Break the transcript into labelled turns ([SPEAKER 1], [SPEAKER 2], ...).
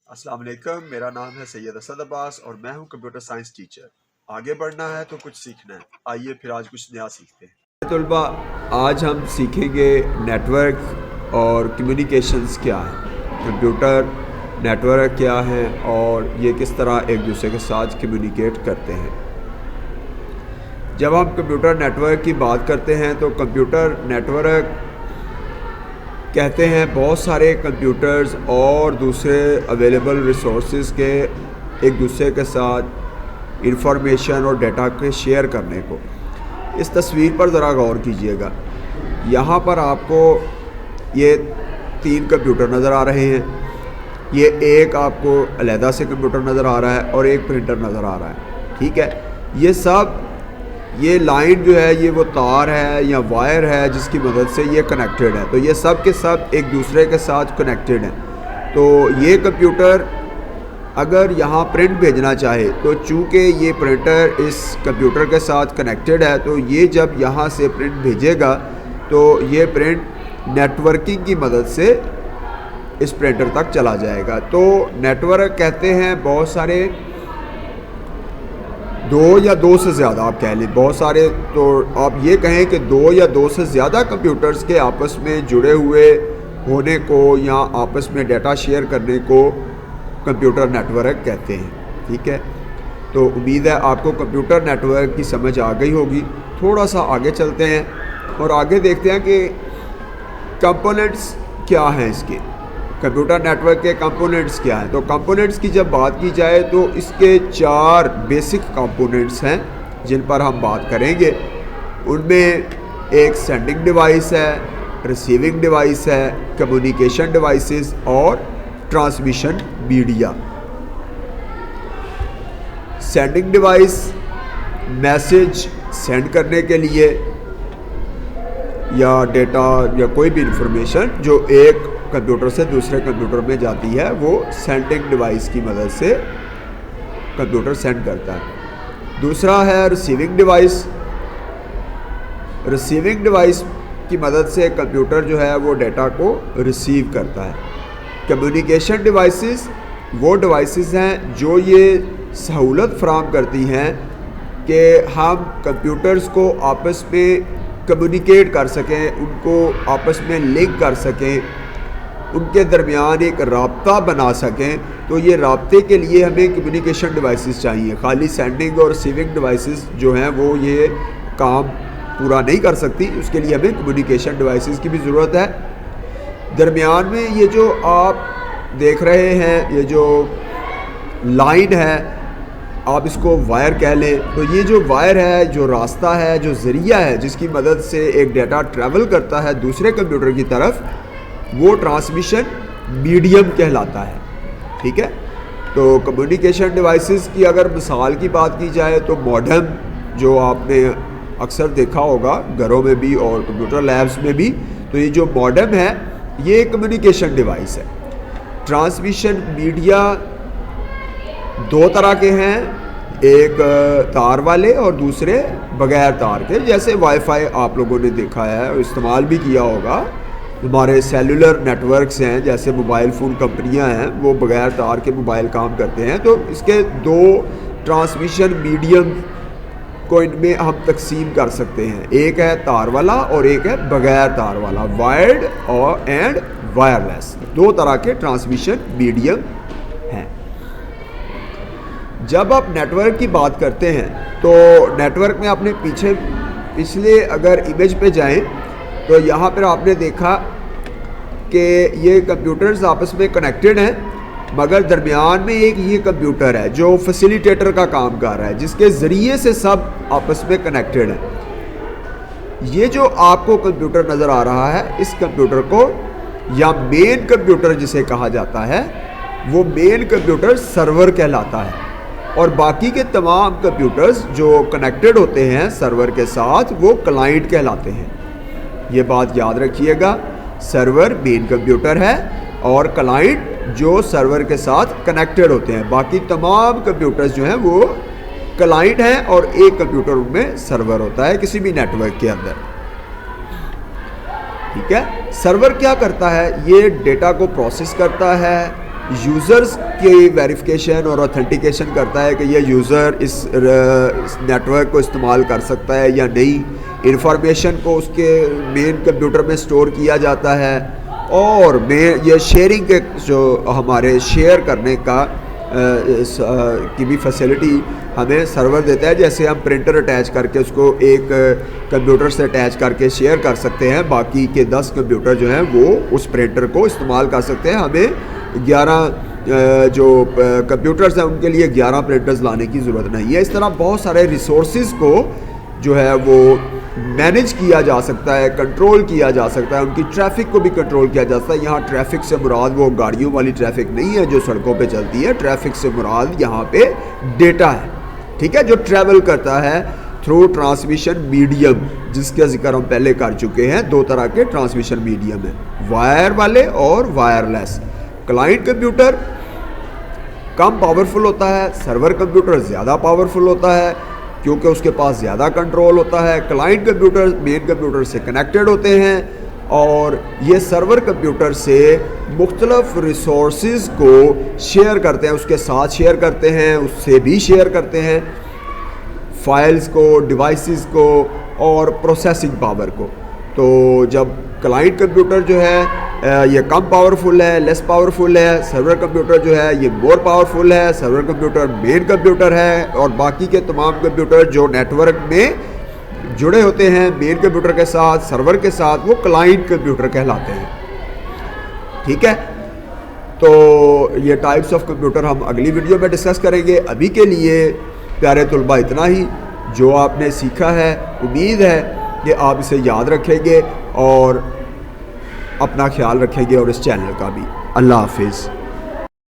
[SPEAKER 1] السلام علیکم، میرا نام ہے سید اسد عباس اور میں ہوں کمپیوٹر سائنس ٹیچر۔ آگے بڑھنا ہے تو کچھ سیکھنا ہے، آئیے پھر آج کچھ نیا سیکھتے ہیں۔ طلباء، آج ہم سیکھیں گے نیٹ ورک اور کمیونیکیشنز کیا ہے، کمپیوٹر نیٹ ورک کیا ہے اور یہ کس طرح ایک دوسرے کے ساتھ کمیونیکیٹ کرتے ہیں۔ جب ہم کمپیوٹر نیٹ ورک کی بات کرتے ہیں تو کمپیوٹر نیٹ ورک کہتے ہیں بہت سارے کمپیوٹرز اور دوسرے اویلیبل ریسورسز کے ایک دوسرے کے ساتھ انفارمیشن اور ڈیٹا کے شیئر کرنے کو۔ اس تصویر پر ذرا غور کیجئے گا، یہاں پر آپ کو یہ 3 کمپیوٹر نظر آ رہے ہیں، یہ ایک آپ کو علیحدہ سے کمپیوٹر نظر آ رہا ہے اور ایک پرنٹر نظر آ رہا ہے، ٹھیک ہے۔ یہ لائن جو ہے یہ وہ تار ہے یا وائر ہے جس کی مدد سے یہ کنیکٹڈ ہے، تو یہ سب کے سب ایک دوسرے کے ساتھ کنیکٹڈ ہیں۔ تو یہ کمپیوٹر اگر یہاں پرنٹ بھیجنا چاہے تو چونکہ یہ پرنٹر اس کمپیوٹر کے ساتھ کنیکٹڈ ہے تو یہ جب یہاں سے پرنٹ بھیجے گا تو یہ پرنٹ نیٹ ورکنگ کی مدد سے اس پرنٹر تک چلا جائے گا۔ تو نیٹ ورک کہتے ہیں بہت سارے 2 یا 2 سے زیادہ، آپ کہہ لیں بہت سارے، تو آپ یہ کہیں کہ 2 یا 2 سے زیادہ کمپیوٹرز کے آپس میں جڑے ہوئے ہونے کو یا آپس میں ڈیٹا شیئر کرنے کو کمپیوٹر نیٹ ورک کہتے ہیں، ٹھیک ہے۔ تو امید ہے آپ کو کمپیوٹر نیٹ ورک کی سمجھ آ گئی ہوگی۔ تھوڑا سا آگے چلتے ہیں اور آگے دیکھتے ہیں کہ کمپوننٹس کیا ہیں اس کے، کمپیوٹر نیٹ ورک کے کمپوننٹس کیا ہیں۔ تو کمپوننٹس کی جب بات کی جائے تو اس کے 4 بیسک کمپوننٹس ہیں جن پر ہم بات کریں گے۔ ان میں ایک سینڈنگ ڈیوائس ہے، ریسیونگ ڈیوائس ہے، کمیونیکیشن ڈیوائسز اور transmission media. Sending device message send کرنے کے لیے یا ڈیٹا یا کوئی بھی انفارمیشن جو ایک کمپیوٹر سے دوسرے کمپیوٹر میں جاتی ہے وہ سینڈنگ ڈیوائس کی مدد سے کمپیوٹر سینڈ کرتا ہے۔ دوسرا ہے ریسیونگ ڈیوائس۔ ریسیونگ ڈیوائس کی مدد سے کمپیوٹر جو ہے وہ ڈیٹا کو ریسیو کرتا ہے۔ کمیونیکیشن ڈیوائسز وہ ڈیوائسز ہیں جو یہ سہولت فراہم کرتی ہیں کہ ہم کمپیوٹرز کو آپس میں کمیونیکیٹ کر سکیں، ان کو آپس میں لنک کر سکیں، ان کے درمیان ایک رابطہ بنا سکیں۔ تو یہ رابطے کے لیے ہمیں کمیونیکیشن ڈیوائسز چاہیے، خالی سینڈنگ اور ریسیونگ ڈیوائسز جو ہیں وہ یہ کام پورا نہیں کر سکتی، اس کے لیے ہمیں کمیونیکیشن ڈیوائسز کی بھی ضرورت ہے۔ درمیان میں یہ جو آپ دیکھ رہے ہیں یہ جو لائن ہے، آپ اس کو وائر کہہ لیں، تو یہ جو وائر ہے، جو راستہ ہے، جو ذریعہ ہے جس کی مدد سے ایک ڈیٹا ٹریول کرتا ہے دوسرے کمپیوٹر کی طرف، وہ ٹرانسمیشن میڈیم کہلاتا ہے، ٹھیک ہے۔ تو کمیونیکیشن ڈیوائسز کی اگر مثال کی بات کی جائے تو ماڈم، جو آپ نے اکثر دیکھا ہوگا گھروں میں بھی اور کمپیوٹر لیبس میں بھی، تو یہ جو ماڈم ہے یہ ایک کمیونیکیشن ڈیوائس ہے۔ ٹرانسمیشن میڈیا 2 طرح کے ہیں، ایک تار والے اور دوسرے بغیر تار کے، جیسے وائی فائی آپ لوگوں نے دیکھا ہے اور استعمال بھی کیا ہوگا۔ ہمارے سیلولر نیٹ ورکس ہیں، جیسے موبائل فون کمپنیاں ہیں وہ بغیر تار کے موبائل کام کرتے ہیں، تو اس کے 2 ٹرانسمیشن میڈیم کو ان میں ہم تقسیم کر سکتے ہیں، ایک ہے تار والا اور ایک ہے بغیر تار والا، وائرڈ اور اینڈ وائرلیس، 2 طرح کے ٹرانسمیشن میڈیم ہیں۔ جب آپ نیٹ ورک کی بات کرتے ہیں تو نیٹ ورک میں آپ نے پچھلے اگر امیج پہ جائیں تو یہاں پر آپ نے دیکھا کہ یہ کمپیوٹرز آپس میں کنیکٹڈ ہیں، مگر درمیان میں ایک یہ کمپیوٹر ہے جو فیسیلیٹیٹر کا کام کر رہا ہے، جس کے ذریعے سے سب آپس میں کنیکٹڈ ہیں۔ یہ جو آپ کو کمپیوٹر نظر آ رہا ہے، اس کمپیوٹر کو یا مین کمپیوٹر جسے کہا جاتا ہے، وہ مین کمپیوٹر سرور کہلاتا ہے، اور باقی کے تمام کمپیوٹرز جو کنیکٹڈ ہوتے ہیں سرور کے ساتھ وہ کلائنٹ کہلاتے ہیں۔ یہ بات یاد رکھیے گا، سرور مین کمپیوٹر ہے اور کلائنٹ جو سرور کے ساتھ کنیکٹڈ ہوتے ہیں، باقی تمام کمپیوٹرز جو ہیں وہ کلائنٹ ہیں اور ایک کمپیوٹر ان میں سرور ہوتا ہے کسی بھی نیٹ ورک کے اندر، ٹھیک ہے۔ سرور کیا کرتا ہے؟ یہ ڈیٹا کو پروسیس کرتا ہے، یوزرز کی ویریفیکیشن اور اوتھینٹیکیشن کرتا ہے کہ یہ یوزر اس نیٹ ورک کو استعمال کر سکتا ہے یا نہیں. انفارمیشن کو اس کے مین کمپیوٹر میں سٹور کیا جاتا ہے, اور یہ شیئرنگ کے جو ہمارے شیئر کرنے کا کی بھی فیسلٹی ہمیں سرور دیتا ہے. جیسے ہم پرنٹر اٹیچ کر کے اس کو ایک کمپیوٹر سے اٹیچ کر کے شیئر کر سکتے ہیں, باقی کے 10 کمپیوٹر جو ہیں وہ اس پرنٹر کو استعمال کر سکتے ہیں. ہمیں 11 جو کمپیوٹرز ہیں ان کے لیے 11 پرنٹرز لانے کی ضرورت نہیں ہے. اس طرح بہت سارے ریسورسز کو جو ہے وہ مینیج کیا جا سکتا ہے, کنٹرول کیا جا سکتا ہے, ان کی ٹریفک کو بھی کنٹرول کیا جا سکتا ہے. یہاں ٹریفک سے مراد وہ گاڑیوں والی ٹریفک نہیں ہے جو سڑکوں پہ چلتی ہے. ٹریفک سے مراد یہاں پہ ڈیٹا ہے, ٹھیک ہے, جو ٹریول کرتا ہے تھرو ٹرانسمیشن میڈیم, جس کا ذکر ہم پہلے کر چکے ہیں. 2 طرح کے ٹرانسمیشن میڈیم ہیں, وائر والے اور وائرلیس. کلائنٹ کمپیوٹر کم پاورفل ہوتا ہے, سرور کمپیوٹر زیادہ پاورفل ہوتا ہے کیونکہ اس کے پاس زیادہ کنٹرول ہوتا ہے. کلائنٹ کمپیوٹر مین کمپیوٹر سے کنیکٹڈ ہوتے ہیں اور یہ سرور کمپیوٹر سے مختلف ریسورسز کو شیئر کرتے ہیں, اس کے ساتھ شیئر کرتے ہیں, اس سے بھی شیئر کرتے ہیں, فائلز کو, ڈیوائسز کو اور پروسیسنگ پاور کو. تو جب کلائنٹ کمپیوٹر جو ہے یہ کم پاورفل ہے, لیس پاورفل ہے, سرور کمپیوٹر جو ہے یہ مور پاورفل ہے. سرور کمپیوٹر مین کمپیوٹر ہے اور باقی کے تمام کمپیوٹر جو نیٹ ورک میں جڑے ہوتے ہیں مین کمپیوٹر کے ساتھ, سرور کے ساتھ, وہ کلائنٹ کمپیوٹر کہلاتے ہیں, ٹھیک ہے. تو یہ ٹائپس آف کمپیوٹر ہم اگلی ویڈیو میں ڈسکس کریں گے. ابھی کے لیے پیارے طلباء اتنا ہی جو آپ نے سیکھا ہے. امید ہے کہ آپ اسے یاد رکھیں گے اور اپنا خیال رکھیں گے اور اس چینل کا بھی. اللہ حافظ.